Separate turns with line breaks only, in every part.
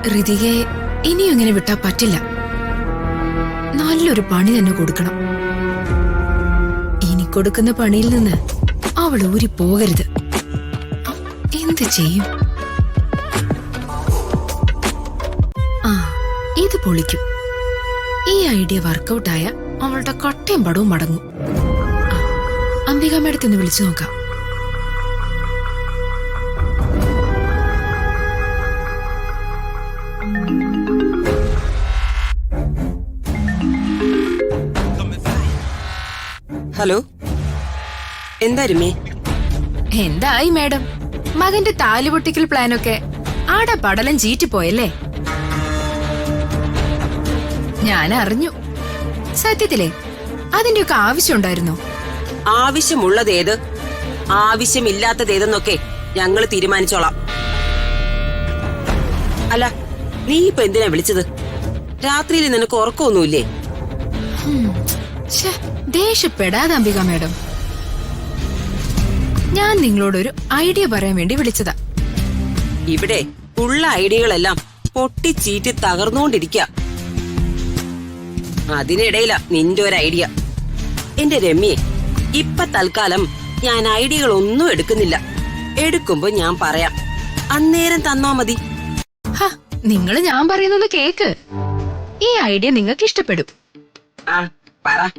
ഋതികയെ ഇനിയും ഇങ്ങനെ വിട്ടാ പറ്റില്ല. നല്ലൊരു പണി തന്നെ കൊടുക്കണം. ഇനി കൊടുക്കുന്ന പണിയിൽ നിന്ന് അവൾ ഊരി പോകരുത്. എന്ത് ചെയ്യും? ആ, ഇത് പൊളിക്കും. ഈ ഐഡിയ വർക്കൗട്ടായ അവളുടെ കട്ടയും പടവും മടങ്ങും. അംബിക മേഡത്തിന്ന് വിളിച്ചു നോക്കാം.
ഹലോ, എന്താ രമ്യ?
എന്തായി മേഡം? മകന്റെ താലിപൊട്ടിക്കൽ പ്ലാനൊക്കെ ആടെ പടലം ചീറ്റിപ്പോയല്ലേ? ഞാൻ അറിഞ്ഞു. സത്യത്തിലേ അതിന്റെയൊക്കെ ആവശ്യമുണ്ടായിരുന്നോ?
ആവശ്യമുള്ളതേത്, ആവശ്യമില്ലാത്തതേതെന്നൊക്കെ ഞങ്ങൾ തീരുമാനിച്ചോളാം. അല്ല, നീ ഇപ്പൊ എന്തിനാ വിളിച്ചത്? രാത്രിയിൽ നിനക്ക് ഉറക്കമൊന്നുമില്ലേ?
ദേഷ്യപ്പെടാതെ അംബിക മേഡം. ഞാൻ നിങ്ങളോടൊരു ഐഡിയ പറയാൻ വേണ്ടി വിളിച്ചതാ.
ഇവിടെ ഉള്ള ഐഡിയകളെല്ലാം പൊട്ടിച്ചീറ്റി തകർന്നുകൊണ്ടിരിക്കുക. അതിനിടയിലാ നിന്റെ ഒരു ഐഡിയ. എന്റെ രമ്യെ, ഇപ്പൊ തൽക്കാലം ഞാൻ ഐഡിയകളൊന്നും എടുക്കുന്നില്ല. എടുക്കുമ്പോ ഞാൻ പറയാം, അന്നേരം തന്നാ മതി.
നിങ്ങള് ഞാൻ പറയുന്നത് കേക്ക്. ഈ ഐഡിയ നിങ്ങൾക്ക് ഇഷ്ടപ്പെടും.
ആ, പറ.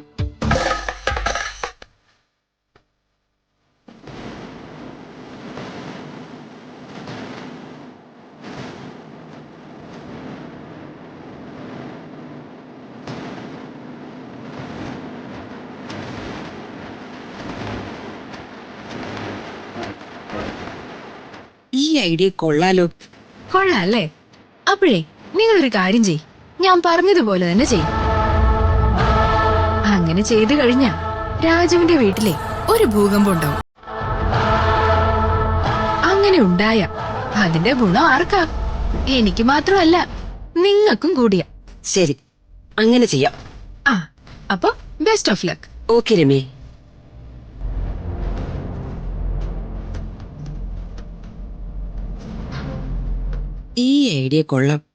ഈ ഐഡിയ കൊള്ളാലോ.
കൊള്ളാല്ലേ? അപ്പോഴേ നിങ്ങളൊരു കാര്യം ചെയ്. ഞാൻ പറഞ്ഞതുപോലെ തന്നെ ചെയ്യും. അങ്ങനെ ചെയ്തു കഴിഞ്ഞാ രാജുവിന്റെ വീട്ടിലെ ഒരു ഭൂകമ്പം ഉണ്ടാവും. അങ്ങനെ ഉണ്ടായ അതിന്റെ ഗുണം ആർക്കാ? എനിക്ക് മാത്രമല്ല, നിങ്ങൾക്കും കൂടിയാ.
ശരി, അങ്ങനെ ചെയ്യാം.
ആ, അപ്പൊ best of luck.
Okay Ramya. ഈ ഐഡിയ കൊള്ളാം.